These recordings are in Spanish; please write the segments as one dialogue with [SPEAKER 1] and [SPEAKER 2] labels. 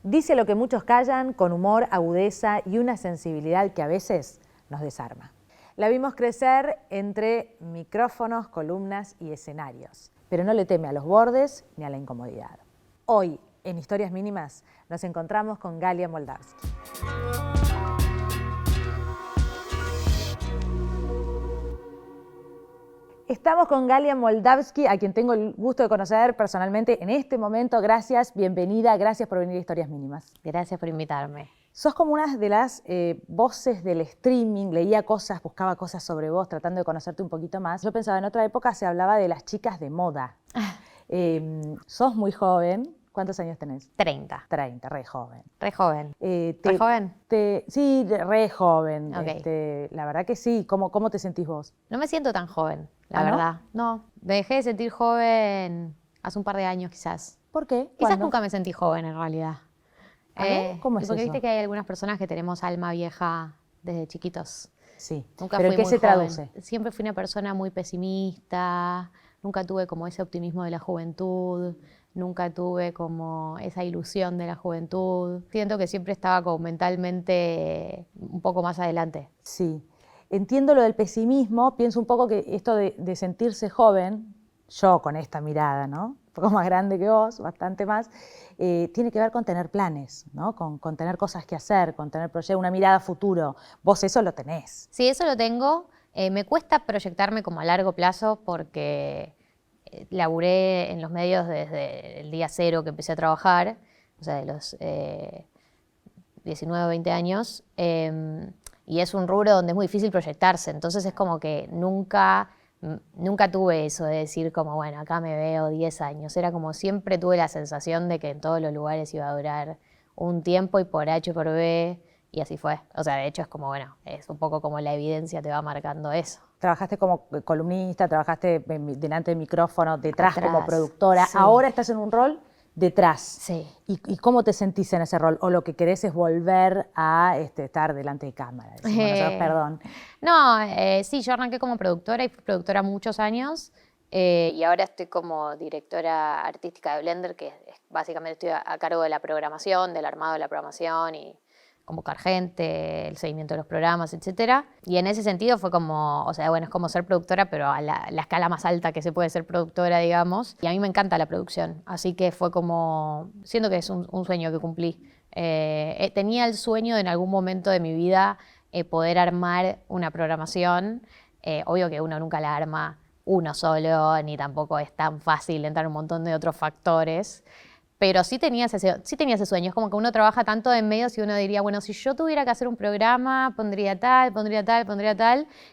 [SPEAKER 1] Dice lo que muchos callan, con humor, agudeza y una sensibilidad que a veces nos desarma. La vimos crecer entre micrófonos, columnas y escenarios, pero no le teme a los bordes ni a la incomodidad. Hoy, en Historias Mínimas, nos encontramos con Galia Moldavsky. Estamos con Galia Moldavsky, a quien tengo el gusto de conocer personalmente en este momento. Gracias, bienvenida, gracias por venir a Historias Mínimas.
[SPEAKER 2] Gracias por invitarme.
[SPEAKER 1] Sos como una de las voces del streaming, leía cosas, buscaba cosas sobre vos, tratando de conocerte un poquito más. Yo pensaba, en otra época se hablaba de las chicas de moda. Sos muy joven. ¿Cuántos años tenés?
[SPEAKER 2] 30.
[SPEAKER 1] 30, re joven.
[SPEAKER 2] Re joven.
[SPEAKER 1] ¿Re
[SPEAKER 2] joven?
[SPEAKER 1] Sí, re joven.
[SPEAKER 2] Okay.
[SPEAKER 1] La verdad que sí. ¿Cómo te sentís vos?
[SPEAKER 2] No me siento tan joven, la
[SPEAKER 1] ¿no?
[SPEAKER 2] verdad. No, me dejé de sentir joven hace un par de años quizás.
[SPEAKER 1] ¿Por qué?
[SPEAKER 2] Quizás
[SPEAKER 1] ¿Cuándo?
[SPEAKER 2] nunca me sentí joven en realidad.
[SPEAKER 1] ¿Cómo es
[SPEAKER 2] porque
[SPEAKER 1] eso?
[SPEAKER 2] viste que hay algunas personas que tenemos alma vieja desde chiquitos.
[SPEAKER 1] Sí.
[SPEAKER 2] Nunca
[SPEAKER 1] ¿Pero
[SPEAKER 2] fui
[SPEAKER 1] en qué
[SPEAKER 2] muy
[SPEAKER 1] se
[SPEAKER 2] joven.
[SPEAKER 1] traduce?
[SPEAKER 2] Siempre fui una persona muy pesimista, nunca tuve como ese optimismo de la juventud, nunca tuve como esa ilusión de la juventud. Siento que siempre estaba como mentalmente un poco más adelante.
[SPEAKER 1] Sí. Entiendo lo del pesimismo, pienso un poco que esto de sentirse joven, yo con esta mirada, ¿no? Un poco más grande que vos, bastante más, tiene que ver con tener planes, ¿no? Con tener cosas que hacer, con tener proyectos, una mirada a futuro. Vos eso lo tenés.
[SPEAKER 2] Sí, eso lo tengo. Me cuesta proyectarme como a largo plazo porque laburé en los medios desde el día cero que empecé a trabajar, o sea, de los 19 o 20 años, y es un rubro donde es muy difícil proyectarse, entonces es como que nunca tuve eso de decir como, bueno, acá me veo 10 años, era como siempre tuve la sensación de que en todos los lugares iba a durar un tiempo y por H y por B, y así fue. O sea, de hecho es como, bueno, es un poco como la evidencia te va marcando eso.
[SPEAKER 1] Trabajaste como columnista, trabajaste delante del micrófono, detrás como productora.
[SPEAKER 2] Sí.
[SPEAKER 1] Ahora estás en un rol detrás.
[SPEAKER 2] Sí.
[SPEAKER 1] ¿Y cómo te sentís en ese rol? ¿O lo que querés es volver a estar delante de cámara? Decimos nosotros, perdón.
[SPEAKER 2] No, sí, yo arranqué como productora y fui productora muchos años. Y ahora estoy como directora artística de Blender, que básicamente estoy a cargo de la programación, del armado de la programación y convocar gente, el seguimiento de los programas, etc. Y en ese sentido fue como, o sea, bueno, es como ser productora, pero a la escala más alta que se puede ser productora, digamos. Y a mí me encanta la producción, así que fue como, siento que es un sueño que cumplí. Tenía el sueño de en algún momento de mi vida poder armar una programación. Obvio que uno nunca la arma uno solo, ni tampoco es tan fácil entrar un montón de otros factores. Pero sí tenía ese sueño. Es como que uno trabaja tanto en medios y uno diría, bueno, si yo tuviera que hacer un programa, pondría tal.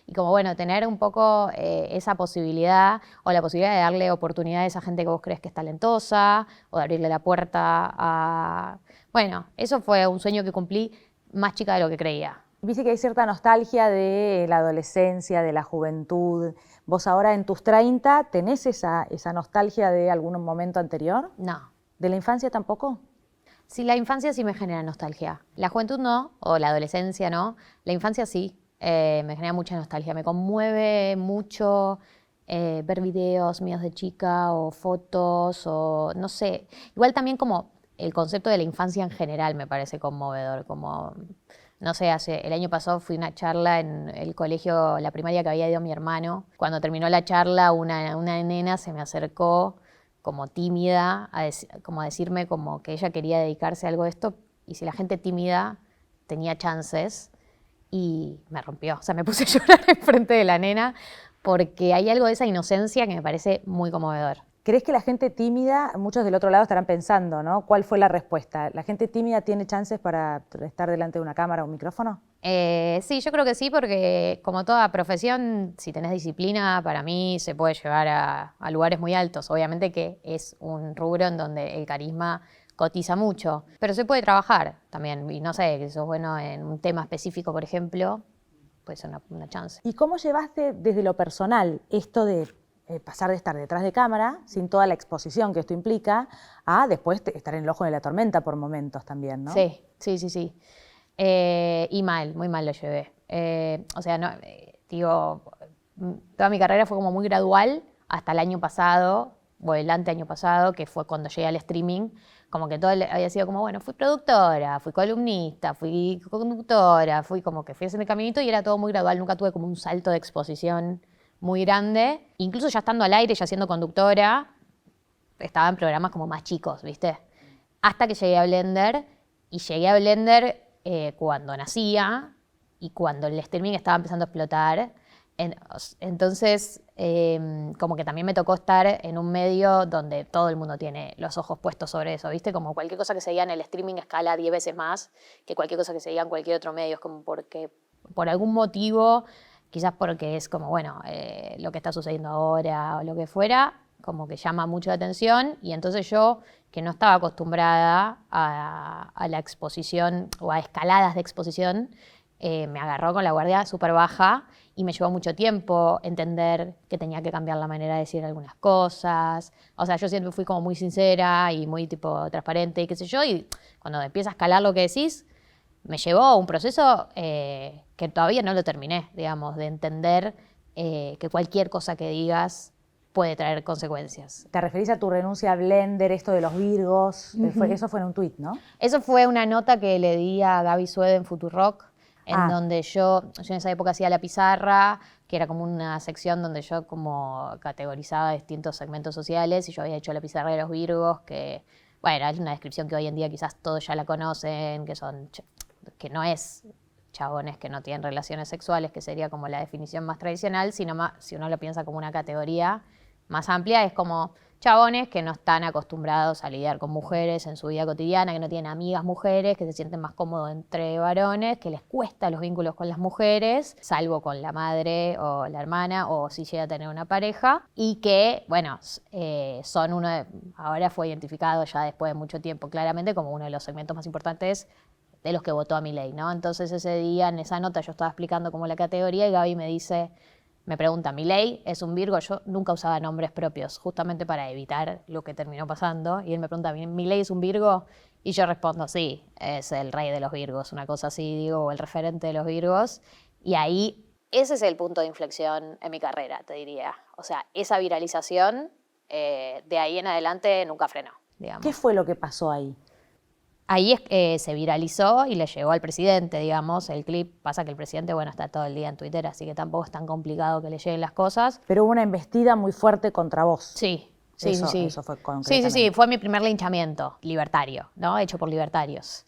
[SPEAKER 2] Y como, bueno, tener un poco esa posibilidad o la posibilidad de darle oportunidades a gente que vos crees que es talentosa o de abrirle la puerta a... Bueno, eso fue un sueño que cumplí más chica de lo que creía.
[SPEAKER 1] Viste que hay cierta nostalgia de la adolescencia, de la juventud. ¿Vos ahora en tus 30 tenés esa nostalgia de algún momento anterior?
[SPEAKER 2] No.
[SPEAKER 1] ¿De la infancia tampoco?
[SPEAKER 2] Sí, la infancia sí me genera nostalgia. La juventud no, o la adolescencia no. La infancia sí, me genera mucha nostalgia. Me conmueve mucho ver videos míos de chica o fotos o no sé. Igual también como el concepto de la infancia en general me parece conmovedor. Como, no sé, el año pasado fui a una charla en el colegio, la primaria que había ido mi hermano. Cuando terminó la charla, una nena se me acercó como tímida, como a decirme como que ella quería dedicarse a algo de esto y si la gente tímida tenía chances, y me rompió. O sea, me puse a llorar enfrente de la nena porque hay algo de esa inocencia que me parece muy conmovedor.
[SPEAKER 1] ¿Crees que la gente tímida, muchos del otro lado estarán pensando, ¿no? ¿Cuál fue la respuesta? ¿La gente tímida tiene chances para estar delante de una cámara o un micrófono?
[SPEAKER 2] Sí, yo creo que sí, porque como toda profesión, si tenés disciplina, para mí se puede llevar a lugares muy altos. Obviamente que es un rubro en donde el carisma cotiza mucho, pero se puede trabajar también. Y no sé, que sos bueno en un tema específico, por ejemplo, puede ser una chance.
[SPEAKER 1] ¿Y cómo llevaste desde lo personal esto de pasar de estar detrás de cámara, sin toda la exposición que esto implica, a después estar en el ojo de la tormenta por momentos también, ¿no?
[SPEAKER 2] Sí. Y muy mal lo llevé. O sea, no, digo, toda mi carrera fue como muy gradual hasta el año pasado, o el año pasado, que fue cuando llegué al streaming, como que todo había sido como, bueno, fui productora, fui columnista, fui conductora, fui haciendo el caminito y era todo muy gradual, nunca tuve como un salto de exposición muy grande. Incluso ya estando al aire, ya siendo conductora, estaba en programas como más chicos, ¿viste? Hasta que llegué a Blender, y llegué a Blender cuando nacía y cuando el streaming estaba empezando a explotar. Entonces, como que también me tocó estar en un medio donde todo el mundo tiene los ojos puestos sobre eso, ¿viste? Como cualquier cosa que se diga en el streaming escala 10 veces más que cualquier cosa que se diga en cualquier otro medio. Es como porque, por algún motivo, quizás porque es como, bueno, lo que está sucediendo ahora o lo que fuera, como que llama mucho la atención. Y entonces yo, que no estaba acostumbrada a la exposición o a escaladas de exposición, me agarró con la guardia súper baja y me llevó mucho tiempo entender que tenía que cambiar la manera de decir algunas cosas. O sea, yo siempre fui como muy sincera y muy tipo transparente y qué sé yo, y cuando empieza a escalar lo que decís, me llevó un proceso que todavía no lo terminé, digamos, de entender que cualquier cosa que digas puede traer consecuencias.
[SPEAKER 1] ¿Te referís a tu renuncia a Blender, esto de los virgos? Eso fue en un tuit, ¿no?
[SPEAKER 2] Eso fue una nota que le di a Gaby Suede en Futurock, en donde yo en esa época hacía La Pizarra, que era como una sección donde yo como categorizaba distintos segmentos sociales, y yo había hecho La Pizarra de los Virgos, que, bueno, es una descripción que hoy en día quizás todos ya la conocen, que no es chabones que no tienen relaciones sexuales, que sería como la definición más tradicional, sino más, si uno lo piensa como una categoría más amplia, es como chabones que no están acostumbrados a lidiar con mujeres en su vida cotidiana, que no tienen amigas mujeres, que se sienten más cómodos entre varones, que les cuesta los vínculos con las mujeres, salvo con la madre o la hermana, o si llega a tener una pareja, y que, bueno, son ahora fue identificado ya después de mucho tiempo claramente como uno de los segmentos más importantes de los que votó a Milei, ¿no? Entonces ese día, en esa nota, yo estaba explicando como la categoría y Gaby me pregunta, ¿Milei es un Virgo? Yo nunca usaba nombres propios, justamente para evitar lo que terminó pasando. Y él me pregunta, ¿Milei es un Virgo? Y yo respondo, sí, es el rey de los Virgos, una cosa así, digo, o el referente de los Virgos. Y ahí, ese es el punto de inflexión en mi carrera, te diría. O sea, esa viralización, de ahí en adelante nunca frenó, digamos.
[SPEAKER 1] ¿Qué fue lo que pasó ahí?
[SPEAKER 2] Ahí se viralizó y le llegó al presidente, digamos, el clip. Pasa que el presidente, bueno, está todo el día en Twitter, así que tampoco es tan complicado que le lleguen las cosas.
[SPEAKER 1] Pero hubo una embestida muy fuerte contra vos.
[SPEAKER 2] Sí.
[SPEAKER 1] Eso fue concretamente.
[SPEAKER 2] Sí, fue mi primer linchamiento libertario, ¿no? Hecho por libertarios.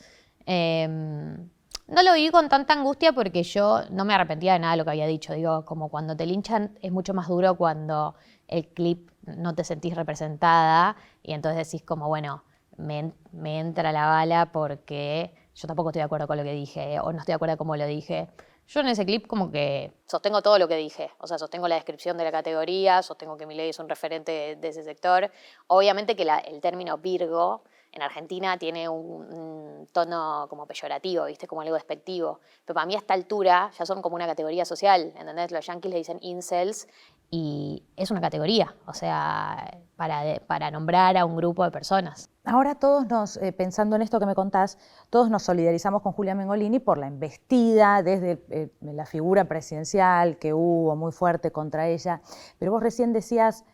[SPEAKER 2] No lo viví con tanta angustia porque yo no me arrepentía de nada de lo que había dicho. Digo, como cuando te linchan es mucho más duro cuando el clip no te sentís representada y entonces decís como, bueno, me entra la bala porque yo tampoco estoy de acuerdo con lo que dije o no estoy de acuerdo con cómo lo dije. Yo en ese clip como que sostengo todo lo que dije, o sea, sostengo la descripción de la categoría, sostengo que Milei es un referente de ese sector. Obviamente que el término Virgo en Argentina tiene un tono como peyorativo, ¿viste? Como algo despectivo. Pero para mí a esta altura ya son como una categoría social, ¿entendés? Los yanquis le dicen incels y es una categoría, o sea, para nombrar a un grupo de personas.
[SPEAKER 1] Ahora todos pensando en esto que me contás, todos nos solidarizamos con Julia Mengolini por la embestida desde la figura presidencial que hubo muy fuerte contra ella. Pero vos recién decías,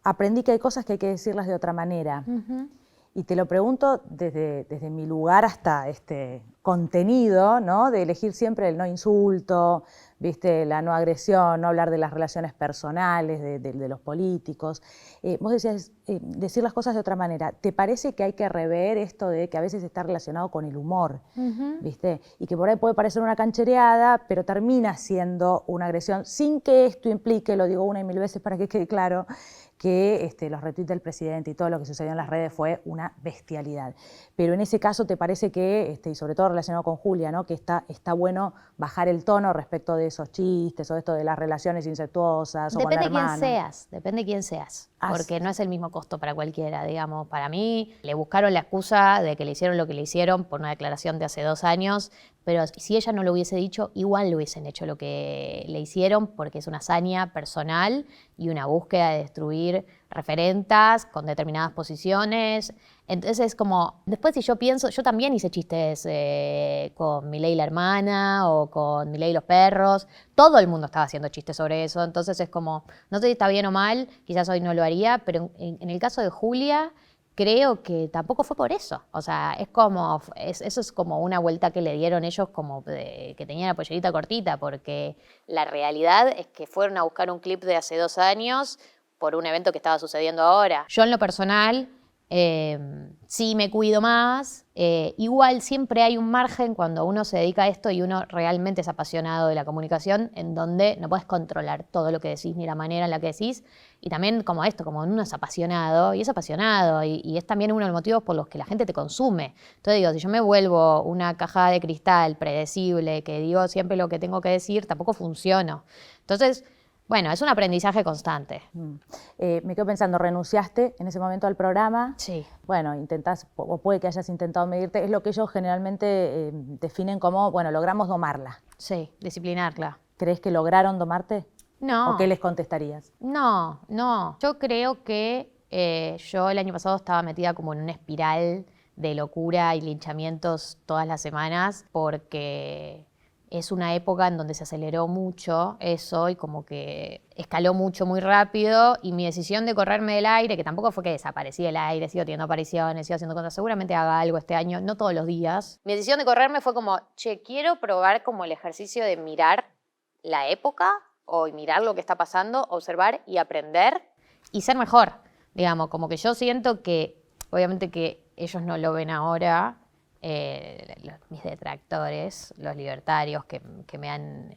[SPEAKER 1] aprendí que hay cosas que hay que decirlas de otra manera. Uh-huh. Y te lo pregunto desde mi lugar hasta este contenido, ¿no? De elegir siempre el no insulto, ¿viste? La no agresión, no hablar de las relaciones personales, de los políticos. Vos decías decir las cosas de otra manera. ¿Te parece que hay que rever esto de que a veces está relacionado con el humor? Uh-huh. ¿Viste? Y que por ahí puede parecer una canchereada, pero termina siendo una agresión sin que esto implique, lo digo una y mil veces para que quede claro, que los retweets del presidente y todo lo que sucedió en las redes fue una bestialidad. Pero en ese caso, ¿te parece que, y sobre todo relacionado con Julia, ¿no? que está bueno bajar el tono respecto de esos chistes o de esto de las relaciones incestuosas o con la hermana?
[SPEAKER 2] Depende de quién seas, porque no es el mismo costo para cualquiera, digamos. Para mí, le buscaron la excusa de que le hicieron lo que le hicieron por una declaración de hace 2 años, pero si ella no lo hubiese dicho, igual le hubiesen hecho lo que le hicieron, porque es una hazaña personal y una búsqueda de destruir referentas con determinadas posiciones. Entonces, como, después si yo pienso, yo también hice chistes con Milei la hermana o con Milei los perros. Todo el mundo estaba haciendo chistes sobre eso. Entonces es como, no sé si está bien o mal, quizás hoy no lo haría, pero en el caso de Julia, creo que tampoco fue por eso. O sea, eso es como una vuelta que le dieron ellos como que tenían la pollerita cortita, porque la realidad es que fueron a buscar un clip de hace 2 años por un evento que estaba sucediendo ahora. Yo en lo personal sí me cuido más. Igual siempre hay un margen cuando uno se dedica a esto y uno realmente es apasionado de la comunicación, en donde no puedes controlar todo lo que decís ni la manera en la que decís. Y también como esto, como uno es apasionado, y es también uno de los motivos por los que la gente te consume. Entonces digo, si yo me vuelvo una caja de cristal predecible, que digo siempre lo que tengo que decir, tampoco funciono. Entonces, bueno, es un aprendizaje constante.
[SPEAKER 1] Me quedo pensando, ¿renunciaste en ese momento al programa?
[SPEAKER 2] Sí.
[SPEAKER 1] Bueno, intentás, o puede que hayas intentado medirte, es lo que ellos generalmente definen como, bueno, logramos domarla.
[SPEAKER 2] Sí, disciplinarla.
[SPEAKER 1] ¿Crees que lograron domarte?
[SPEAKER 2] No.
[SPEAKER 1] ¿O qué les contestarías?
[SPEAKER 2] No. Yo creo que yo el año pasado estaba metida como en una espiral de locura y linchamientos todas las semanas, porque es una época en donde se aceleró mucho eso y como que escaló mucho muy rápido, y mi decisión de correrme del aire, que tampoco fue que desaparecí del aire, sigo teniendo apariciones, sigo haciendo cosas, seguramente haga algo este año, no todos los días. Mi decisión de correrme fue como, quiero probar como el ejercicio de mirar la época o mirar lo que está pasando, observar y aprender y ser mejor. Digamos, como que yo siento que, obviamente que ellos no lo ven ahora, mis detractores, los libertarios que han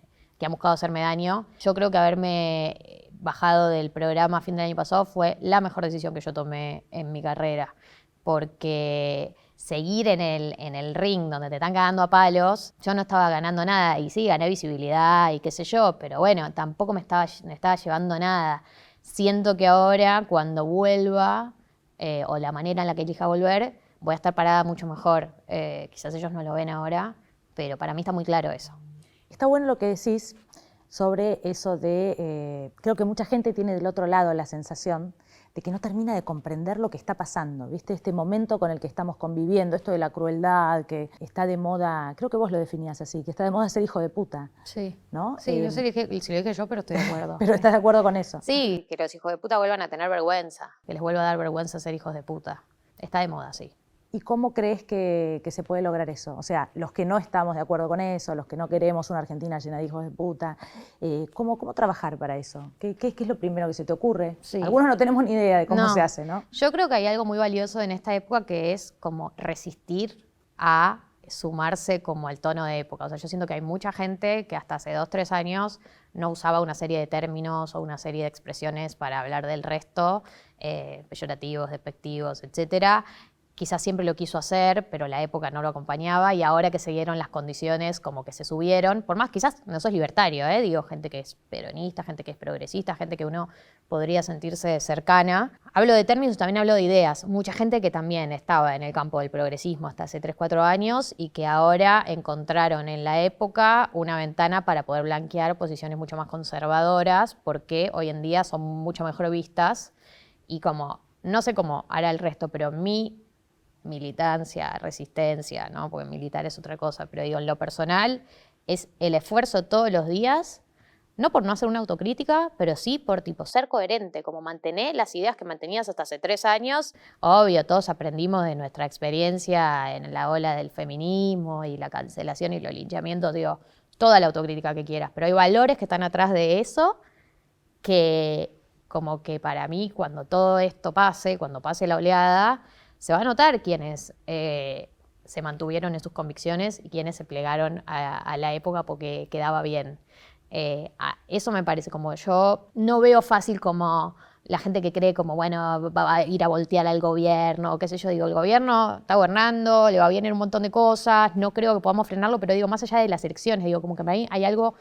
[SPEAKER 2] buscado hacerme daño. Yo creo que haberme bajado del programa a fin del año pasado fue la mejor decisión que yo tomé en mi carrera, porque seguir en el ring donde te están cagando a palos, yo no estaba ganando nada, y sí, gané visibilidad y qué sé yo, pero bueno, tampoco me estaba llevando nada. Siento que ahora, cuando vuelva, o la manera en la que elija volver, voy a estar parada mucho mejor. Quizás ellos no lo ven ahora, pero para mí está muy claro eso.
[SPEAKER 1] Está bueno lo que decís sobre eso de, creo que mucha gente tiene del otro lado la sensación de que no termina de comprender lo que está pasando, ¿viste? Este momento con el que estamos conviviendo, esto de la crueldad, que está de moda, creo que vos lo definías así, que está de moda ser hijo de puta.
[SPEAKER 2] Sí.
[SPEAKER 1] ¿No?
[SPEAKER 2] Sí, no sé si lo dije yo, pero estoy de acuerdo.
[SPEAKER 1] ¿Pero estás de acuerdo con eso?
[SPEAKER 2] Sí, que los hijos de puta vuelvan a tener vergüenza, que les vuelva a dar vergüenza ser hijos de puta. Está de moda, sí.
[SPEAKER 1] ¿Y cómo crees que se puede lograr eso? O sea, los que no estamos de acuerdo con eso, los que no queremos una Argentina llena de hijos de puta, ¿cómo trabajar para eso? ¿Qué es lo primero que se te ocurre?
[SPEAKER 2] Sí.
[SPEAKER 1] Algunos no tenemos ni idea de cómo se hace, ¿no?
[SPEAKER 2] Yo creo que hay algo muy valioso en esta época, que es como resistir a sumarse como al tono de época. O sea, yo siento que hay mucha gente que hasta hace 2, 3 años no usaba una serie de términos o una serie de expresiones para hablar del resto, peyorativos, despectivos, etcétera. Quizás siempre lo quiso hacer, pero la época no lo acompañaba, y ahora que se dieron las condiciones como que se subieron, por más quizás no sos libertario, digo, gente que es peronista, gente que es progresista, gente que uno podría sentirse cercana. Hablo de términos, también hablo de ideas. Mucha gente que también estaba en el campo del progresismo hasta hace 3, 4 años y que ahora encontraron en la época una ventana para poder blanquear posiciones mucho más conservadoras, porque hoy en día son mucho mejor vistas, y como, no sé cómo hará el resto, pero mi militancia, resistencia, ¿no? Porque militar es otra cosa, pero digo, en lo personal es el esfuerzo todos los días, no por no hacer una autocrítica, pero sí por tipo ser coherente, como mantener las ideas que mantenías hasta hace 3 años. Obvio, todos aprendimos de nuestra experiencia en la ola del feminismo y la cancelación y los linchamientos, digo, toda la autocrítica que quieras, pero hay valores que están atrás de eso que como que para mí, cuando todo esto pase, cuando pase la oleada, se va a notar quiénes se mantuvieron en sus convicciones y quiénes se plegaron a la época porque quedaba bien. Eso me parece, como yo no veo fácil como la gente que cree como, bueno, va a ir a voltear al gobierno, o qué sé yo, digo, el gobierno está gobernando, le va bien en un montón de cosas, no creo que podamos frenarlo, pero digo, más allá de las elecciones, digo, como que para mí hay algo,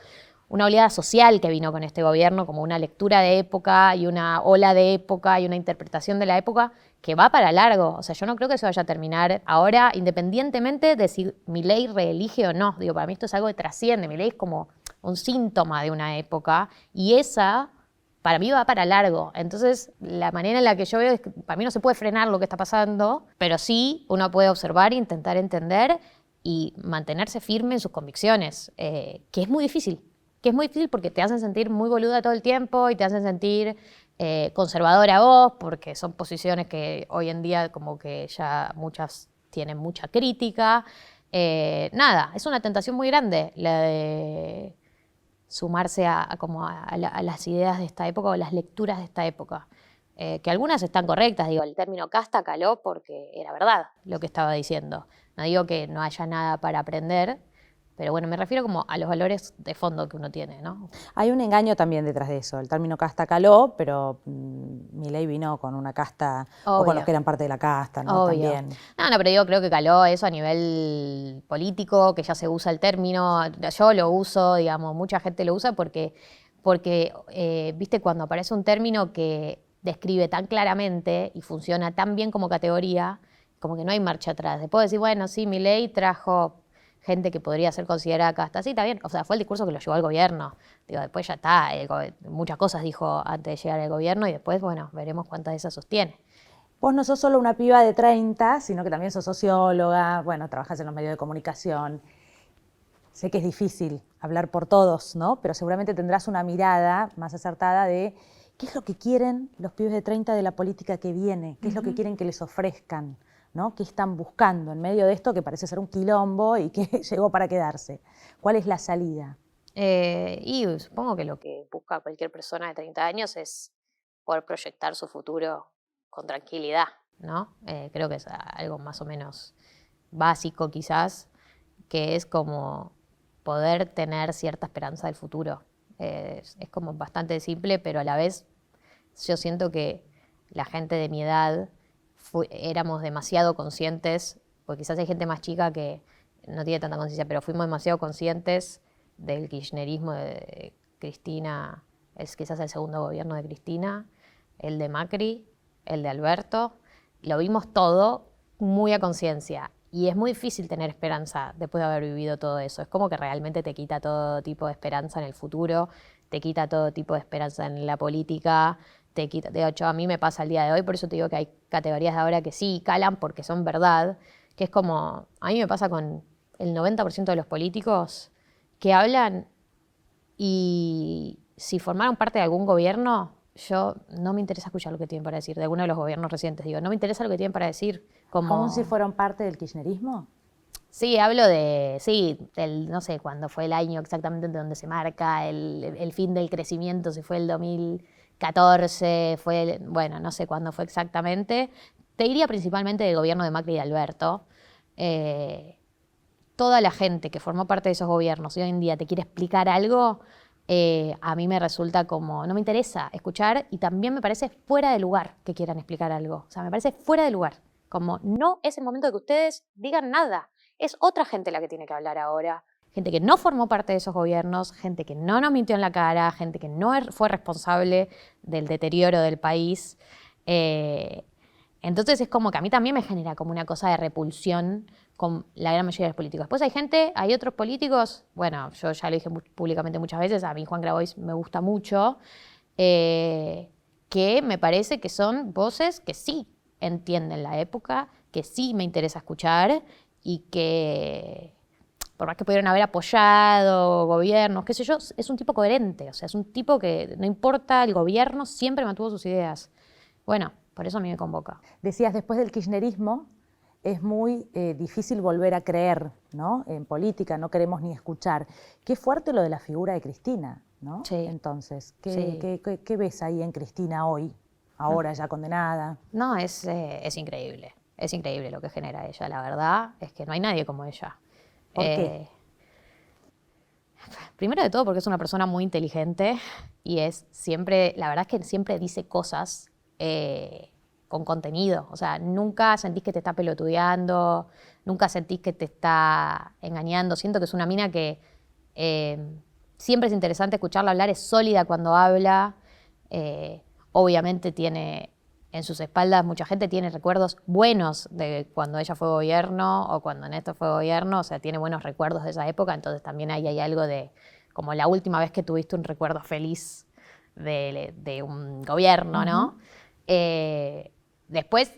[SPEAKER 2] una oleada social que vino con este gobierno, como una lectura de época y una ola de época y una interpretación de la época que va para largo. O sea, yo no creo que se vaya a terminar ahora, independientemente de si Milei reelige o no. Digo, para mí esto es algo que trasciende. Milei es como un síntoma de una época, y esa, para mí, va para largo. Entonces, la manera en la que yo veo es que para mí no se puede frenar lo que está pasando, pero sí uno puede observar e intentar entender y mantenerse firme en sus convicciones, que es muy difícil. Que es muy difícil porque te hacen sentir muy boluda todo el tiempo y te hacen sentir conservadora voz, porque son posiciones que hoy en día como que ya muchas tienen mucha crítica. Nada, es una tentación muy grande la de sumarse a las ideas de esta época o las lecturas de esta época. Que algunas están correctas, digo, el término casta caló porque era verdad lo que estaba diciendo. No digo que no haya nada para aprender, pero bueno, me refiero como a los valores de fondo que uno tiene, ¿no?
[SPEAKER 1] Hay un engaño también detrás de eso. El término casta caló, pero Milei vino con una casta, o con los
[SPEAKER 2] Obvio.
[SPEAKER 1] que eran parte de la casta, ¿no?
[SPEAKER 2] Obvio.
[SPEAKER 1] También.
[SPEAKER 2] No, pero digo, creo que caló eso a nivel político, que ya se usa el término. Yo lo uso, digamos, mucha gente lo usa porque viste, cuando aparece un término que describe tan claramente y funciona tan bien como categoría, como que no hay marcha atrás. Después decir, bueno, sí, Milei trajo gente que podría ser considerada casta. Sí, está bien. O sea, fue el discurso que lo llevó al gobierno. Digo, después ya está. Muchas cosas dijo antes de llegar al gobierno y después, bueno, veremos cuántas de esas sostiene.
[SPEAKER 1] Vos no sos solo una piba de 30, sino que también sos socióloga, bueno, trabajás en los medios de comunicación. Sé que es difícil hablar por todos, ¿no? Pero seguramente tendrás una mirada más acertada de qué es lo que quieren los pibes de 30 de la política que viene, qué es lo que quieren que les ofrezcan, ¿no? ¿Qué están buscando en medio de esto que parece ser un quilombo y que llegó para quedarse? ¿Cuál es la salida?
[SPEAKER 2] Y supongo que lo que busca cualquier persona de 30 años es poder proyectar su futuro con tranquilidad, ¿no? Creo que es algo más o menos básico quizás, que es como poder tener cierta esperanza del futuro. Es como bastante simple, pero a la vez yo siento que la gente de mi edad éramos demasiado conscientes, porque quizás hay gente más chica que no tiene tanta conciencia, pero fuimos demasiado conscientes del kirchnerismo de Cristina, es quizás el segundo gobierno de Cristina, el de Macri, el de Alberto, lo vimos todo muy a conciencia. Y es muy difícil tener esperanza después de haber vivido todo eso. Es como que realmente te quita todo tipo de esperanza en el futuro, te quita todo tipo de esperanza en la política, te quita. De hecho, a mí me pasa el día de hoy, por eso te digo que hay categorías de ahora que sí calan porque son verdad, que es como, a mí me pasa con el 90% de los políticos que hablan y si formaron parte de algún gobierno, yo no me interesa escuchar lo que tienen para decir, de alguno de los gobiernos recientes, digo, no me interesa lo que tienen para decir.
[SPEAKER 1] ¿Aún si fueron parte del kirchnerismo?
[SPEAKER 2] Sí, hablo del, no sé cuándo fue el año exactamente donde se marca el fin del crecimiento, si fue el 2014, bueno, no sé cuándo fue exactamente. Te diría principalmente del gobierno de Macri y de Alberto. Toda la gente que formó parte de esos gobiernos y hoy en día te quiere explicar algo, a mí me resulta como, no me interesa escuchar y también me parece fuera de lugar que quieran explicar algo. O sea, me parece fuera de lugar. Como no es el momento de que ustedes digan nada. Es otra gente la que tiene que hablar ahora. Gente que no formó parte de esos gobiernos, gente que no nos mintió en la cara, gente que no fue responsable del deterioro del país. Entonces es como que a mí también me genera como una cosa de repulsión con la gran mayoría de los políticos. Después hay otros políticos, bueno, yo ya lo dije públicamente muchas veces, a mí Juan Grabois me gusta mucho, que me parece que son voces que sí entienden la época, que sí me interesa escuchar y que, por más que pudieran haber apoyado gobiernos, qué sé yo, es un tipo coherente, o sea, es un tipo que no importa el gobierno, siempre mantuvo sus ideas. Bueno, por eso a mí me convoca.
[SPEAKER 1] Decías, después del kirchnerismo es muy difícil volver a creer, ¿no? En política no queremos ni escuchar. Qué fuerte lo de la figura de Cristina, ¿no?
[SPEAKER 2] Sí.
[SPEAKER 1] Entonces,
[SPEAKER 2] Sí.
[SPEAKER 1] ¿qué ves ahí en Cristina hoy, ahora ya condenada?
[SPEAKER 2] No, es increíble. Es increíble lo que genera ella. La verdad es que no hay nadie como ella.
[SPEAKER 1] ¿Por qué?
[SPEAKER 2] Primero de todo porque es una persona muy inteligente y la verdad es que siempre dice cosas con contenido. O sea, nunca sentís que te está pelotudeando, nunca sentís que te está engañando. Siento que es una mina que siempre es interesante escucharla hablar, es sólida cuando habla. Obviamente tiene en sus espaldas, mucha gente tiene recuerdos buenos de cuando ella fue gobierno o cuando Néstor fue gobierno, o sea, tiene buenos recuerdos de esa época, entonces también ahí hay algo de como la última vez que tuviste un recuerdo feliz de un gobierno, ¿no? Después,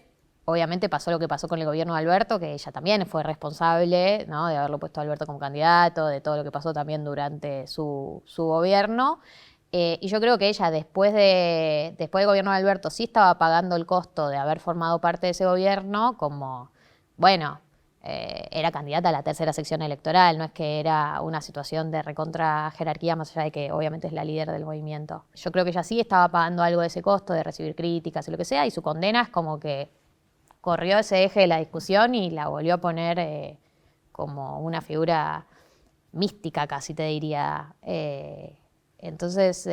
[SPEAKER 2] obviamente, pasó lo que pasó con el gobierno de Alberto, que ella también fue responsable, ¿no? De haberlo puesto a Alberto como candidato, de todo lo que pasó también durante su gobierno. Y yo creo que ella, después del gobierno de Alberto, sí estaba pagando el costo de haber formado parte de ese gobierno, como, bueno, era candidata a la tercera sección electoral, no es que era una situación de recontra jerarquía, más allá de que obviamente es la líder del movimiento. Yo creo que ella sí estaba pagando algo de ese costo, de recibir críticas y lo que sea, y su condena es como que corrió ese eje de la discusión y la volvió a poner como una figura mística, casi te diría. Entonces,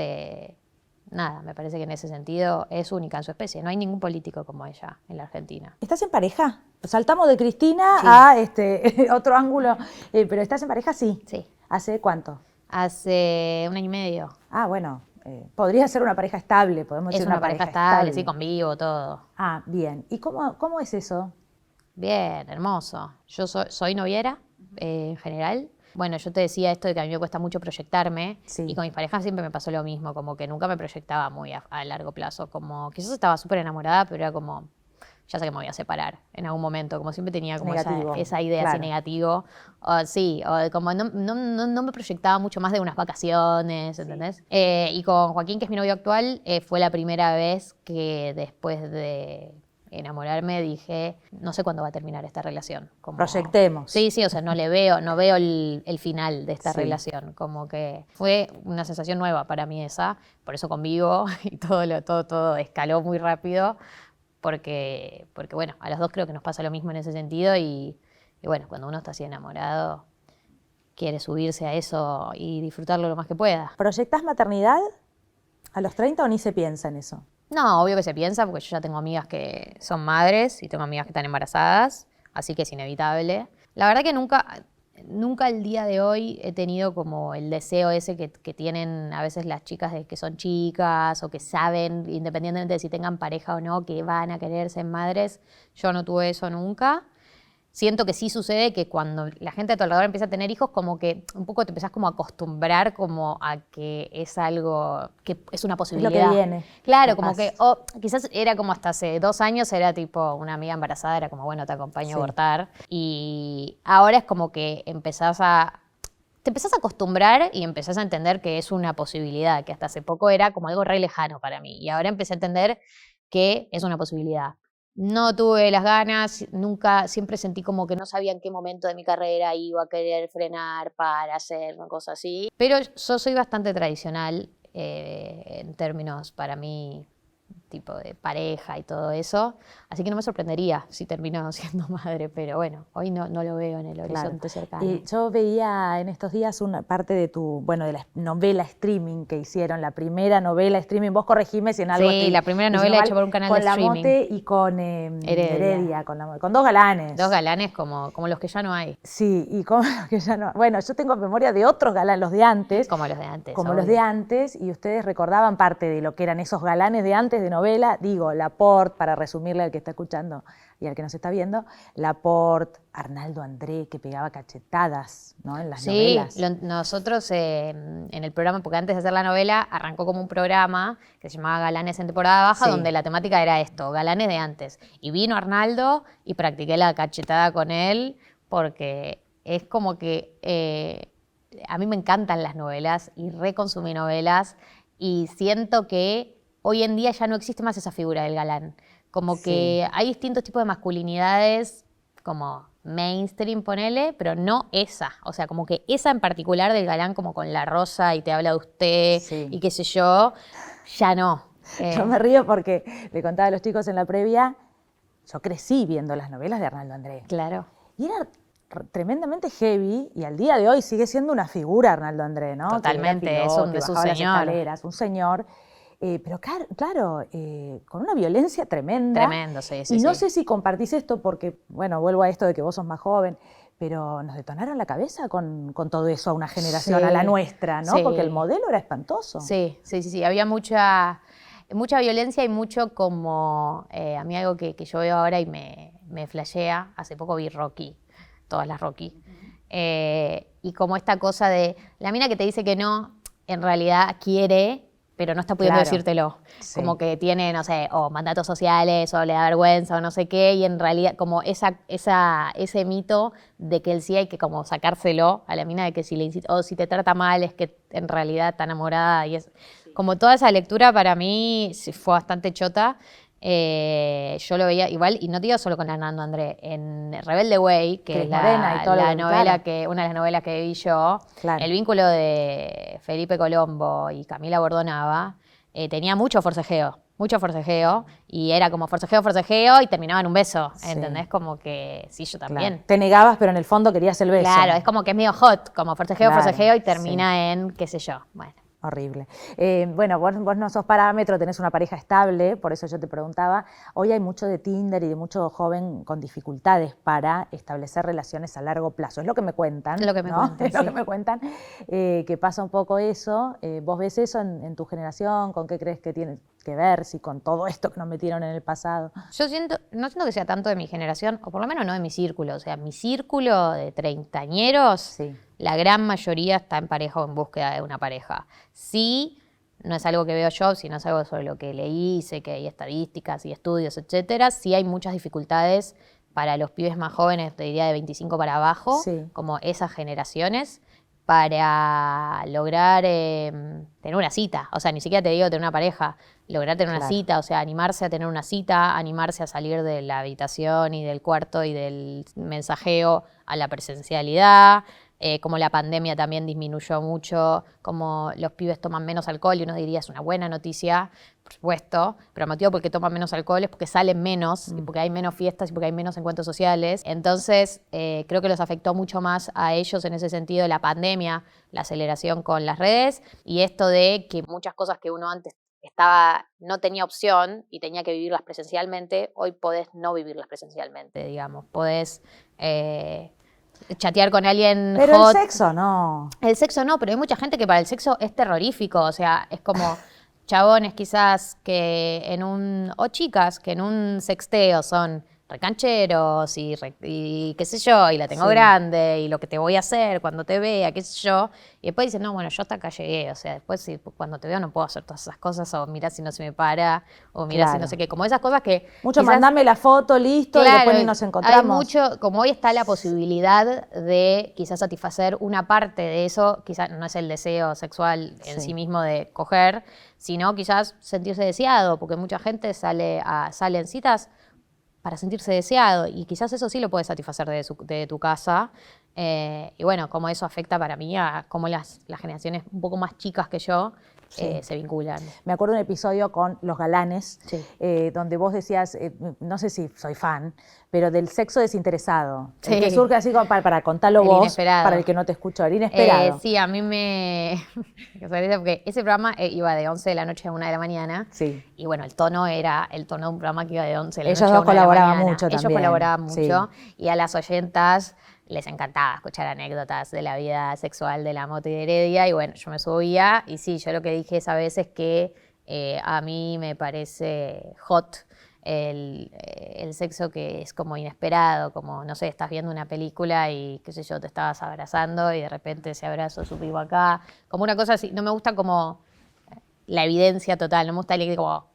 [SPEAKER 2] nada, me parece que en ese sentido es única en su especie. No hay ningún político como ella en la Argentina.
[SPEAKER 1] ¿Estás en pareja? Saltamos de Cristina
[SPEAKER 2] Sí.
[SPEAKER 1] a otro ángulo, pero ¿estás en pareja? Sí.
[SPEAKER 2] Sí.
[SPEAKER 1] ¿Hace cuánto?
[SPEAKER 2] Hace 1 año y medio.
[SPEAKER 1] Ah, bueno, podría ser una pareja estable, podemos
[SPEAKER 2] Es
[SPEAKER 1] decir
[SPEAKER 2] una pareja estable, sí, convivo, todo.
[SPEAKER 1] Ah, bien. ¿Y cómo es eso?
[SPEAKER 2] Bien, hermoso. Yo soy noviera en general. Bueno, yo te decía esto de que a mí me cuesta mucho proyectarme,
[SPEAKER 1] Sí.
[SPEAKER 2] y con mis parejas siempre me pasó lo mismo, como que nunca me proyectaba muy a largo plazo, como quizás estaba súper enamorada, pero era como, ya sé que me voy a separar en algún momento, como siempre tenía como esa idea así
[SPEAKER 1] claro.
[SPEAKER 2] negativo, o como no me proyectaba mucho más de unas vacaciones, ¿entendés? Y con Joaquín, que es mi novio actual, fue la primera vez que después de enamorarme dije, no sé cuándo va a terminar esta relación. Como,
[SPEAKER 1] Proyectemos.
[SPEAKER 2] Sí, o sea, no veo el final de esta
[SPEAKER 1] Sí.
[SPEAKER 2] relación. Como que fue una sensación nueva para mí esa, por eso convivo y todo escaló muy rápido, porque bueno, a los dos creo que nos pasa lo mismo en ese sentido y bueno, cuando uno está así enamorado, quiere subirse a eso y disfrutarlo lo más que pueda.
[SPEAKER 1] ¿Proyectás maternidad a los 30 o ni se piensa en eso?
[SPEAKER 2] No, obvio que se piensa, porque yo ya tengo amigas que son madres y tengo amigas que están embarazadas, así que es inevitable. La verdad que nunca al día de hoy he tenido como el deseo ese que tienen a veces las chicas de que son chicas o que saben, independientemente de si tengan pareja o no, que van a querer ser madres. Yo no tuve eso nunca. Siento que sí sucede que cuando la gente a tu alrededor empieza a tener hijos, como que un poco te empezás como a acostumbrar como a que es algo, que es una posibilidad.
[SPEAKER 1] Es lo que viene.
[SPEAKER 2] Claro,
[SPEAKER 1] capaz.
[SPEAKER 2] como que quizás era como hasta hace 2 años, era tipo una amiga embarazada, era como, bueno, te acompaño a abortar. Y ahora es como que te empezás a acostumbrar y empezás a entender que es una posibilidad, que hasta hace poco era como algo re lejano para mí. Y ahora empecé a entender que es una posibilidad. No tuve las ganas, nunca, siempre sentí como que no sabía en qué momento de mi carrera iba a querer frenar para hacer una cosa así. Pero yo soy bastante tradicional en términos, para mí, tipo de pareja y todo eso. Así que no me sorprendería si termino siendo madre, pero bueno, hoy no lo veo en el horizonte cercano.
[SPEAKER 1] Yo veía en estos días una parte de de la novela streaming que hicieron, la primera novela streaming, vos corregime si en algo
[SPEAKER 2] Sí, la primera novela hecha por un canal de streaming.
[SPEAKER 1] Con Lamote y con Heredia, con 2 galanes.
[SPEAKER 2] 2 galanes como los que ya no hay.
[SPEAKER 1] Sí, y como los que ya no... Bueno, yo tengo memoria de otros galanes, los de antes.
[SPEAKER 2] Como los de antes.
[SPEAKER 1] Como
[SPEAKER 2] obvio.
[SPEAKER 1] los de antes, y ustedes recordaban parte de lo que eran esos galanes de antes de novela. Digo, Laporte, para resumirle al que está escuchando y al que nos está viendo, Laporte, Arnaldo André, que pegaba cachetadas, ¿no? En las novelas.
[SPEAKER 2] Sí, nosotros en el programa, porque antes de hacer la novela, arrancó como un programa que se llamaba Galanes en temporada baja, donde la temática era esto, galanes de antes. Y vino Arnaldo y practiqué la cachetada con él, porque es como que a mí me encantan las novelas y reconsumí novelas, y siento que hoy en día ya no existe más esa figura del galán. Como que hay distintos tipos de masculinidades, como mainstream, ponele, pero no esa. O sea, como que esa en particular del galán, como con la rosa y te habla de usted y qué sé yo, ya no.
[SPEAKER 1] Yo me río porque le contaba a los chicos en la previa, yo crecí viendo las novelas de Arnaldo André.
[SPEAKER 2] Claro.
[SPEAKER 1] Y era tremendamente heavy, y al día de hoy sigue siendo una figura Arnaldo André, ¿no?
[SPEAKER 2] Totalmente, es un señor.
[SPEAKER 1] Las escaleras, un señor. Pero claro, con una violencia tremenda.
[SPEAKER 2] Tremendo, sí.
[SPEAKER 1] Y no sé si compartís esto porque, bueno, vuelvo a esto de que vos sos más joven, pero nos detonaron la cabeza con todo eso a una generación, a la nuestra, ¿no? Porque el modelo era espantoso.
[SPEAKER 2] Sí. Había mucha violencia y mucho como, a mí algo que yo veo ahora y me flashea, hace poco vi Rocky, todas las Rocky, y como esta cosa de la mina que te dice que no, en realidad quiere, pero no está pudiendo decírtelo. Sí. Como que tiene, no sé, o mandatos sociales, o le da vergüenza, o no sé qué, y en realidad como ese mito de que él sí hay que como sacárselo a la mina, de que si le incita, o si te trata mal es que en realidad está enamorada. Y es, como toda esa lectura para mí fue bastante chota. Yo lo veía igual, y no te digo solo con Hernando André, en Rebelde Way, que
[SPEAKER 1] Cris
[SPEAKER 2] es
[SPEAKER 1] Morena y todo
[SPEAKER 2] la
[SPEAKER 1] lo-
[SPEAKER 2] novela
[SPEAKER 1] claro.
[SPEAKER 2] una de las novelas que vi yo,
[SPEAKER 1] Claro.
[SPEAKER 2] el vínculo de Felipe Colombo y Camila Bordonaba tenía mucho forcejeo, y era como forcejeo y terminaba en un beso,
[SPEAKER 1] Sí.
[SPEAKER 2] ¿entendés? Como que sí, yo
[SPEAKER 1] Claro.
[SPEAKER 2] también.
[SPEAKER 1] Te negabas, pero en el fondo querías el beso.
[SPEAKER 2] Claro, es como que es medio hot, como forcejeo
[SPEAKER 1] Claro,
[SPEAKER 2] y termina
[SPEAKER 1] sí.
[SPEAKER 2] en qué sé yo, bueno.
[SPEAKER 1] Horrible. Bueno, vos no sos parámetro, tenés una pareja estable, por eso yo te preguntaba. Hoy hay mucho de Tinder y de mucho joven con dificultades para establecer relaciones a largo plazo. Es lo que me cuentan,
[SPEAKER 2] Es lo que me
[SPEAKER 1] ¿no?
[SPEAKER 2] cuentan,
[SPEAKER 1] Es lo
[SPEAKER 2] sí.
[SPEAKER 1] que me cuentan, que pasa un poco eso. ¿Vos ves eso en tu generación? ¿Con qué crees que tiene que ver? Si con todo esto que nos metieron en el pasado.
[SPEAKER 2] Yo no siento que sea tanto de mi generación, o por lo menos no de mi círculo. O sea, mi círculo de treintañeros,
[SPEAKER 1] Sí.
[SPEAKER 2] la gran mayoría está en pareja o en búsqueda de una pareja. Sí, no es algo que veo yo, sino es algo sobre lo que leí, sé que hay estadísticas y estudios, etcétera. Sí hay muchas dificultades para los pibes más jóvenes, te diría de 25 para abajo,
[SPEAKER 1] Sí.
[SPEAKER 2] como esas generaciones, para lograr tener una cita. O sea, ni siquiera te digo tener una pareja, lograr tener una
[SPEAKER 1] Claro.
[SPEAKER 2] cita, o sea, animarse a tener una cita, animarse a salir de la habitación y del cuarto y del mensajeo a la presencialidad. Como la pandemia también disminuyó mucho, como los pibes toman menos alcohol, y uno diría es una buena noticia, por supuesto, pero el motivo por el que toman menos alcohol es porque salen menos, y porque hay menos fiestas y porque hay menos encuentros sociales. Entonces, creo que los afectó mucho más a ellos en ese sentido la pandemia, la aceleración con las redes, y esto de que muchas cosas que uno antes no tenía opción y tenía que vivirlas presencialmente, hoy podés no vivirlas presencialmente, digamos. Podés chatear con alguien
[SPEAKER 1] Pero el
[SPEAKER 2] hot.
[SPEAKER 1] sexo no.
[SPEAKER 2] El sexo no, pero hay mucha gente que para el sexo es terrorífico, o sea, es como chabones quizás o chicas que en un sexteo son recancheros y qué sé yo, y la tengo
[SPEAKER 1] Sí.
[SPEAKER 2] grande, y lo que te voy a hacer cuando te vea, qué sé yo, y después dicen, no, bueno, yo hasta acá llegué, o sea, después cuando te veo no puedo hacer todas esas cosas, o mirá si no se me para, o mirá si
[SPEAKER 1] Claro.
[SPEAKER 2] no sé qué, como esas cosas que
[SPEAKER 1] Mucho,
[SPEAKER 2] quizás,
[SPEAKER 1] mandame la foto, listo, y después ni nos
[SPEAKER 2] hay
[SPEAKER 1] encontramos.
[SPEAKER 2] mucho, como hoy está la posibilidad de quizás satisfacer una parte de eso, quizás no es el deseo sexual en
[SPEAKER 1] Sí.
[SPEAKER 2] sí mismo de coger, sino quizás sentirse deseado, porque mucha gente sale en citas para sentirse deseado, y quizás eso sí lo puedes satisfacer de tu casa. Y bueno, cómo eso afecta para mí a cómo las generaciones un poco más chicas que yo
[SPEAKER 1] Sí.
[SPEAKER 2] se vinculan.
[SPEAKER 1] Me acuerdo de un episodio con Los Galanes,
[SPEAKER 2] Sí.
[SPEAKER 1] donde vos decías, no sé si soy fan, pero del sexo desinteresado. El
[SPEAKER 2] Sí.
[SPEAKER 1] que surge así como para contarlo
[SPEAKER 2] El
[SPEAKER 1] vos,
[SPEAKER 2] inesperado.
[SPEAKER 1] para el que no te escuchó, el inesperado.
[SPEAKER 2] Sí, a mí me... porque ese programa iba de 11 de la noche a 1 de la mañana.
[SPEAKER 1] Sí.
[SPEAKER 2] Y bueno, el tono era el tono de un programa que iba de 11 de la
[SPEAKER 1] Ellos
[SPEAKER 2] noche a
[SPEAKER 1] dos
[SPEAKER 2] 1 de la
[SPEAKER 1] colaboraban
[SPEAKER 2] mañana.
[SPEAKER 1] mucho
[SPEAKER 2] Ellos
[SPEAKER 1] también,
[SPEAKER 2] colaboraban mucho.
[SPEAKER 1] sí.
[SPEAKER 2] Y a las oyentas les encantaba escuchar anécdotas de la vida sexual de la Moti de Heredia. Y bueno, yo me subía. Y sí, yo lo que dije esa vez es que a mí me parece hot el sexo que es como inesperado, como, no sé, estás viendo una película y, qué sé yo, te estabas abrazando y de repente ese abrazo subió acá, como una cosa así. No me gusta como la evidencia total, no me gusta el como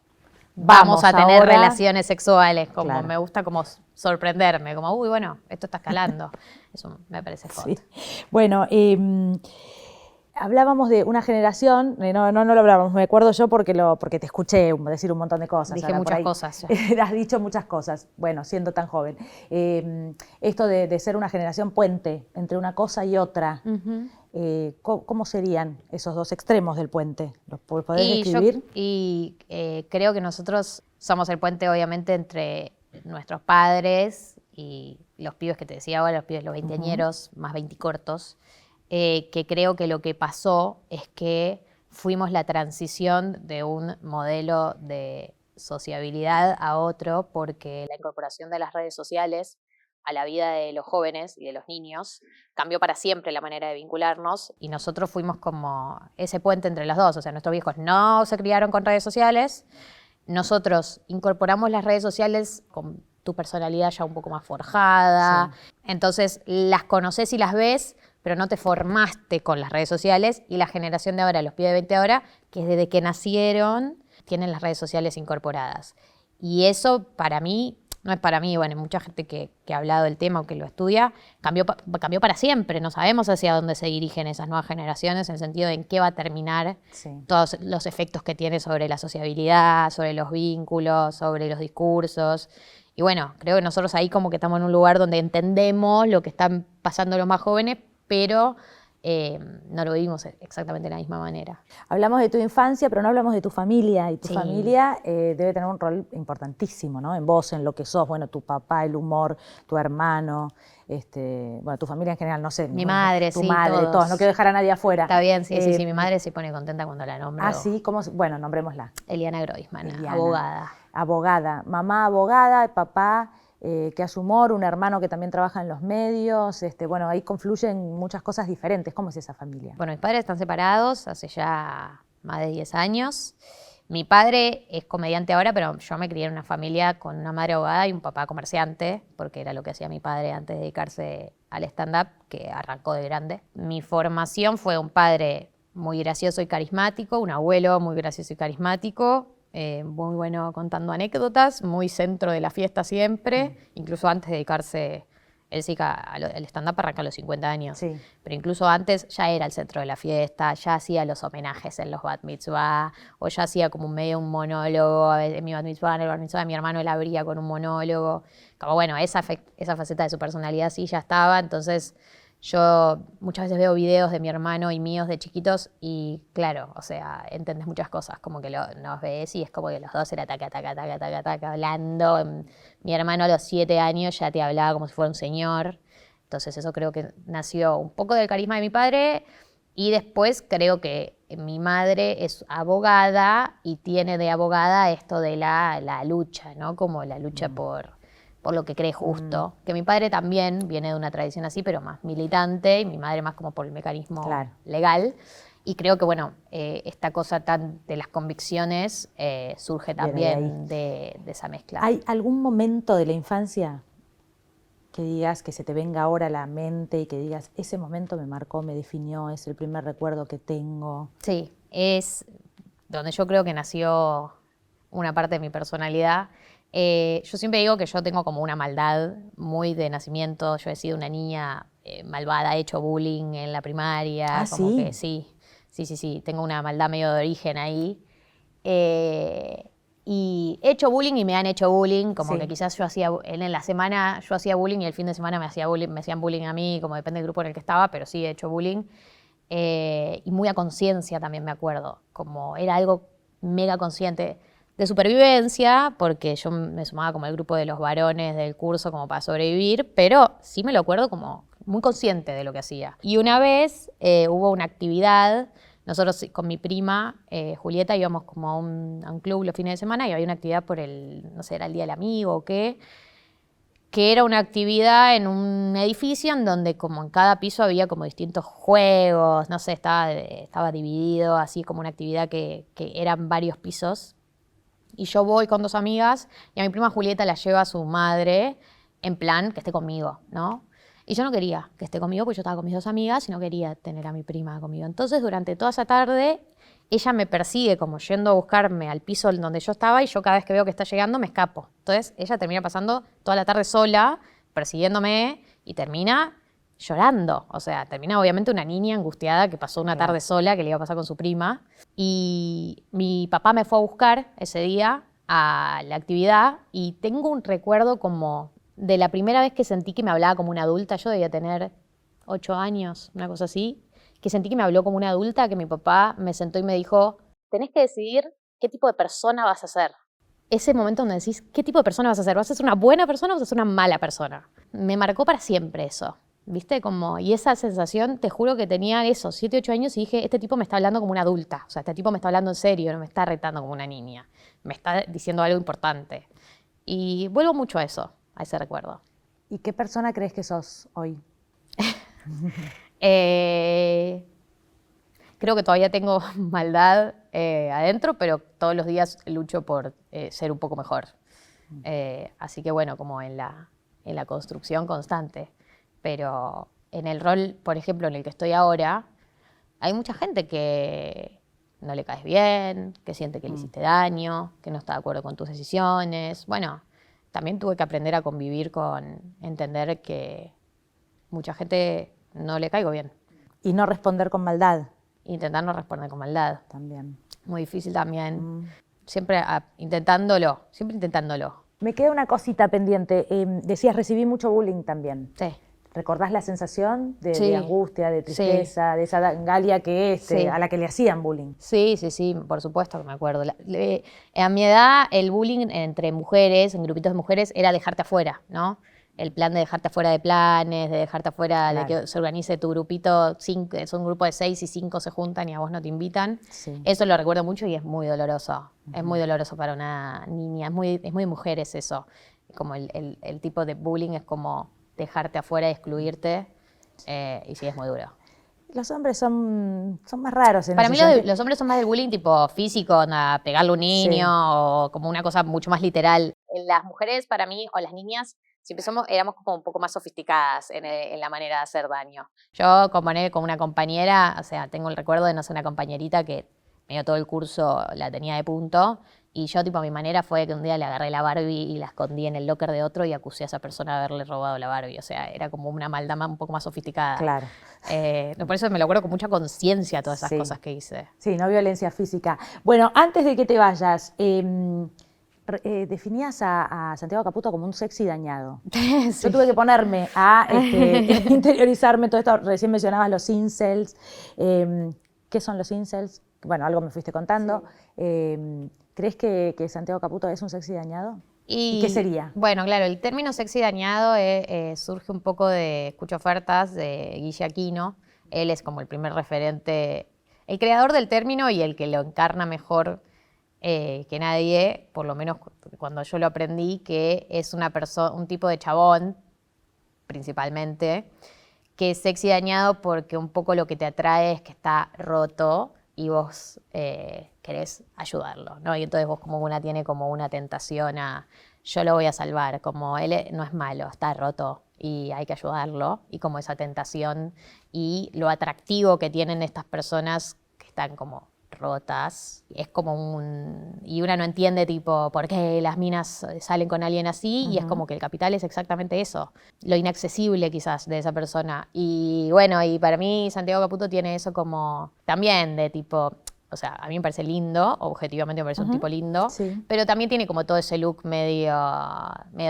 [SPEAKER 2] vamos a tener
[SPEAKER 1] ahora.
[SPEAKER 2] relaciones sexuales, como
[SPEAKER 1] Claro.
[SPEAKER 2] me gusta como sorprenderme, como, uy, bueno, esto está escalando. Eso me parece hot.
[SPEAKER 1] Sí. Bueno, hablábamos de una generación, no lo hablábamos, me acuerdo yo porque te escuché decir un montón de cosas.
[SPEAKER 2] Dije
[SPEAKER 1] ahora por
[SPEAKER 2] muchas
[SPEAKER 1] ahí.
[SPEAKER 2] cosas
[SPEAKER 1] Has dicho muchas cosas, bueno, siendo tan joven. Esto de ser una generación puente entre una cosa y otra, ¿cómo serían esos dos extremos del puente? ¿Los podés describir?
[SPEAKER 2] Creo que nosotros somos el puente, obviamente, entre nuestros padres y los pibes que te decía ahora, los pibes, los veinteañeros, más veinticortos, que creo que lo que pasó es que fuimos la transición de un modelo de sociabilidad a otro, porque la incorporación de las redes sociales a la vida de los jóvenes y de los niños cambió para siempre la manera de vincularnos, y nosotros fuimos como ese puente entre los dos. O sea, nuestros viejos no se criaron con redes sociales, nosotros incorporamos las redes sociales con tu personalidad ya un poco más forjada, sí. Entonces las conoces y las ves, pero no te formaste con las redes sociales, y la generación de ahora, los pibes de 20 ahora, que desde que nacieron tienen las redes sociales incorporadas. Y eso para mí, no es para mí, bueno, hay mucha gente que ha hablado del tema o que lo estudia, cambió para siempre. No sabemos hacia dónde se dirigen esas nuevas generaciones, en el sentido de en qué va a terminar todos los efectos que tiene sobre la sociabilidad, sobre los vínculos, sobre los discursos. Y bueno, creo que nosotros ahí como que estamos en un lugar donde entendemos lo que están pasando los más jóvenes, pero no lo vivimos exactamente de la misma manera.
[SPEAKER 1] Hablamos de tu infancia, pero no hablamos de tu familia. Y tu familia debe tener un rol importantísimo, ¿no? En vos, en lo que sos. Bueno, tu papá, el humor, tu hermano, bueno, tu familia en general, no sé.
[SPEAKER 2] Mi madre,
[SPEAKER 1] tu madre, todos. No quiero dejar a nadie afuera.
[SPEAKER 2] Está bien, sí. Mi madre se pone contenta cuando la nombro.
[SPEAKER 1] Ah, sí, ¿cómo? Bueno, nombrémosla.
[SPEAKER 2] Eliana Groisman, abogada.
[SPEAKER 1] Abogada. Mamá abogada, papá que hace humor, un hermano que también trabaja en los medios. Bueno, ahí confluyen muchas cosas diferentes. ¿Cómo es esa familia?
[SPEAKER 2] Bueno, mis padres están separados hace ya más de 10 años. Mi padre es comediante ahora, pero yo me crié en una familia con una madre abogada y un papá comerciante, porque era lo que hacía mi padre antes de dedicarse al stand-up, que arrancó de grande. Mi formación fue un padre muy gracioso y carismático, un abuelo muy gracioso y carismático, muy bueno contando anécdotas, muy centro de la fiesta siempre, incluso antes de dedicarse. Él sí, el stand-up arranca a los 50 años, pero incluso antes ya era el centro de la fiesta, ya hacía los homenajes en los bat mitzvah, o ya hacía como medio un monólogo, en mi bat mitzvah, en el bat mitzvah de mi hermano él abría con un monólogo, como bueno, esa faceta de su personalidad sí ya estaba, entonces yo muchas veces veo videos de mi hermano y míos de chiquitos y claro, o sea, entendés muchas cosas, como que nos ves y es como que los dos era taca, hablando. Mi hermano a los 7 años ya te hablaba como si fuera un señor, entonces eso creo que nació un poco del carisma de mi padre y después creo que mi madre es abogada y tiene de abogada esto de la lucha, ¿no? Como la lucha por lo que cree justo. Que mi padre también viene de una tradición así, pero más militante, y mi madre más como por el mecanismo legal. Y creo que, bueno, esta cosa tan de las convicciones surge también de esa mezcla.
[SPEAKER 1] ¿Hay algún momento de la infancia que digas, que se te venga ahora a la mente y que digas, ese momento me marcó, me definió, es el primer recuerdo que tengo?
[SPEAKER 2] Sí, es donde yo creo que nació una parte de mi personalidad. Yo siempre digo que yo tengo como una maldad muy de nacimiento. Yo he sido una niña malvada, he hecho bullying en la primaria.
[SPEAKER 1] ¿Ah,
[SPEAKER 2] como
[SPEAKER 1] sí?
[SPEAKER 2] Que sí. Tengo una maldad medio de origen ahí. Y he hecho bullying y me han hecho bullying. Como que quizás yo en la semana yo hacía bullying y el fin de semana me hacían bullying a mí, como depende del grupo en el que estaba, pero sí he hecho bullying. Y muy a conciencia también me acuerdo. Como era algo mega consciente de supervivencia, porque yo me sumaba como el grupo de los varones del curso como para sobrevivir, pero sí me lo acuerdo como muy consciente de lo que hacía. Y una vez hubo una actividad, nosotros con mi prima Julieta íbamos como a un club los fines de semana y había una actividad por no sé, era el Día del Amigo o qué, que era una actividad en un edificio en donde como en cada piso había como distintos juegos, no sé, estaba dividido así como una actividad que eran varios pisos. Y yo voy con 2 amigas y a mi prima Julieta la lleva a su madre en plan que esté conmigo, ¿no? Y yo no quería que esté conmigo porque yo estaba con mis 2 amigas y no quería tener a mi prima conmigo. Entonces durante toda esa tarde ella me persigue como yendo a buscarme al piso donde yo estaba y yo cada vez que veo que está llegando me escapo. Entonces ella termina pasando toda la tarde sola, persiguiéndome y termina llorando. O sea, termina obviamente una niña angustiada que pasó una tarde sola, que le iba a pasar con su prima. Y mi papá me fue a buscar ese día a la actividad y tengo un recuerdo como de la primera vez que sentí que me hablaba como una adulta. Yo debía tener 8 años, una cosa así, que sentí que me habló como una adulta, que mi papá me sentó y me dijo, tenés que decidir qué tipo de persona vas a ser. Ese momento donde decís, ¿qué tipo de persona vas a ser? ¿Vas a ser una buena persona o vas a ser una mala persona? Me marcó para siempre eso. ¿Viste? Y esa sensación, te juro que tenía eso, 7, 8 años y dije, este tipo me está hablando como una adulta. O sea, este tipo me está hablando en serio, no me está retando como una niña. Me está diciendo algo importante. Y vuelvo mucho a eso, a ese recuerdo.
[SPEAKER 1] ¿Y qué persona crees que sos hoy?
[SPEAKER 2] Creo que todavía tengo maldad adentro, pero todos los días lucho por ser un poco mejor. Así que bueno, como en la construcción constante. Pero en el rol, por ejemplo, en el que estoy ahora, hay mucha gente que no le caes bien, que siente que le hiciste daño, que no está de acuerdo con tus decisiones. Bueno, también tuve que aprender a convivir con entender que mucha gente no le caigo bien.
[SPEAKER 1] Y no responder con maldad.
[SPEAKER 2] Intentar no responder con maldad.
[SPEAKER 1] También.
[SPEAKER 2] Muy difícil también. Siempre intentándolo.
[SPEAKER 1] Me queda una cosita pendiente. Decías, recibí mucho bullying también.
[SPEAKER 2] Sí.
[SPEAKER 1] ¿Recordás la sensación
[SPEAKER 2] Sí.
[SPEAKER 1] de angustia, de tristeza, de esa Galia que
[SPEAKER 2] Sí.
[SPEAKER 1] a la que le hacían bullying?
[SPEAKER 2] Sí, por supuesto que me acuerdo. A mi edad, el bullying entre mujeres, en grupitos de mujeres, era dejarte afuera, ¿no? El plan de dejarte afuera de planes, de dejarte afuera de que se organice tu grupito, es un grupo de 6 y 5 se juntan y a vos no te invitan.
[SPEAKER 1] Sí.
[SPEAKER 2] Eso lo recuerdo mucho y es muy doloroso. Es muy doloroso para una niña, es muy de mujeres eso. Como el tipo de bullying es como dejarte afuera y excluirte, y sí, es muy duro.
[SPEAKER 1] Los hombres son más raros en
[SPEAKER 2] Para
[SPEAKER 1] ese
[SPEAKER 2] mí
[SPEAKER 1] sentido.
[SPEAKER 2] los hombres son más del bullying tipo físico, pegarle a un niño o como una cosa mucho más literal. Las mujeres para mí, o las niñas, siempre éramos como un poco más sofisticadas en la manera de hacer daño. Yo componé con una compañera, o sea, tengo el recuerdo de, no sé, una compañerita que medio todo el curso la tenía de punto. Y yo, tipo, mi manera fue que un día le agarré la Barbie y la escondí en el locker de otro y acusé a esa persona de haberle robado la Barbie. O sea, era como una maldad un poco más sofisticada.
[SPEAKER 1] Claro.
[SPEAKER 2] Por eso me lo acuerdo con mucha conciencia todas esas cosas que hice.
[SPEAKER 1] Sí, no violencia física. Bueno, antes de que te vayas, definías a Santiago Caputo como un sexy dañado.
[SPEAKER 2] Sí.
[SPEAKER 1] Yo tuve que ponerme a interiorizarme todo esto. Recién mencionabas los incels. ¿Qué son los incels? Bueno, algo me fuiste contando. Sí. ¿Crees que Santiago Caputo es un sexy dañado? ¿Y qué sería?
[SPEAKER 2] Bueno, claro, el término sexy dañado surge un poco escucho ofertas de Guille Aquino. Él es como el primer referente, el creador del término y el que lo encarna mejor que nadie, por lo menos cuando yo lo aprendí, que es un tipo de chabón, principalmente, que es sexy dañado porque un poco lo que te atrae es que está roto y vos querés ayudarlo, ¿no? Y entonces vos como una tiene como una tentación a yo lo voy a salvar, como él no es malo, está roto y hay que ayudarlo, y como esa tentación y lo atractivo que tienen estas personas que están como rotas, es como y una no entiende tipo por qué las minas salen con alguien así, y es como que el capital es exactamente eso, lo inaccesible quizás de esa persona. Y bueno, y para mí Santiago Caputo tiene eso como también de tipo, o sea, a mí me parece lindo, objetivamente me parece un tipo lindo, pero también tiene como todo ese look medio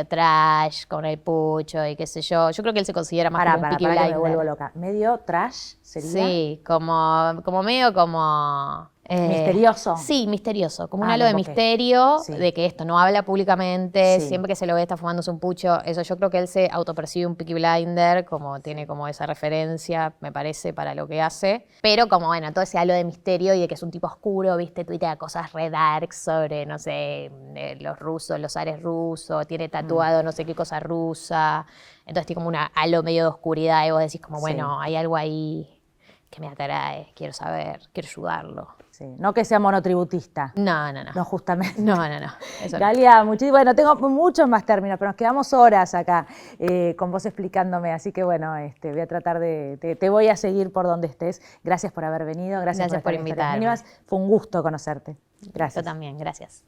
[SPEAKER 2] trash, con el pucho y qué sé yo. Yo creo que él se considera más como un Peaky Blinder.
[SPEAKER 1] Que me vuelvo loca. ¿Medio trash sería?
[SPEAKER 2] Sí, como medio como...
[SPEAKER 1] ¿misterioso?
[SPEAKER 2] Sí, misterioso, como un halo de misterio, de que esto no habla públicamente, siempre que se lo ve está fumándose un pucho. Eso, yo creo que él se autopercibe un Peaky Blinder, como tiene como esa referencia, me parece, para lo que hace. Pero como, bueno, todo ese halo de misterio y de que es un tipo oscuro, ¿viste? Tuitea cosas re dark sobre, no sé, los rusos, los zares rusos, tiene tatuado no sé qué cosa rusa. Entonces tiene como un halo medio de oscuridad y vos decís como, bueno, hay algo ahí que me atrae, quiero saber, quiero ayudarlo.
[SPEAKER 1] Sí. No que sea monotributista.
[SPEAKER 2] No.
[SPEAKER 1] No, justamente.
[SPEAKER 2] No. Eso
[SPEAKER 1] Galia, bueno, tengo muchos más términos, pero nos quedamos horas acá con vos explicándome, así que bueno, voy a tratar te voy a seguir por donde estés. Gracias por haber venido, gracias por
[SPEAKER 2] invitarme.
[SPEAKER 1] Fue un gusto conocerte. Gracias.
[SPEAKER 2] Yo también, gracias.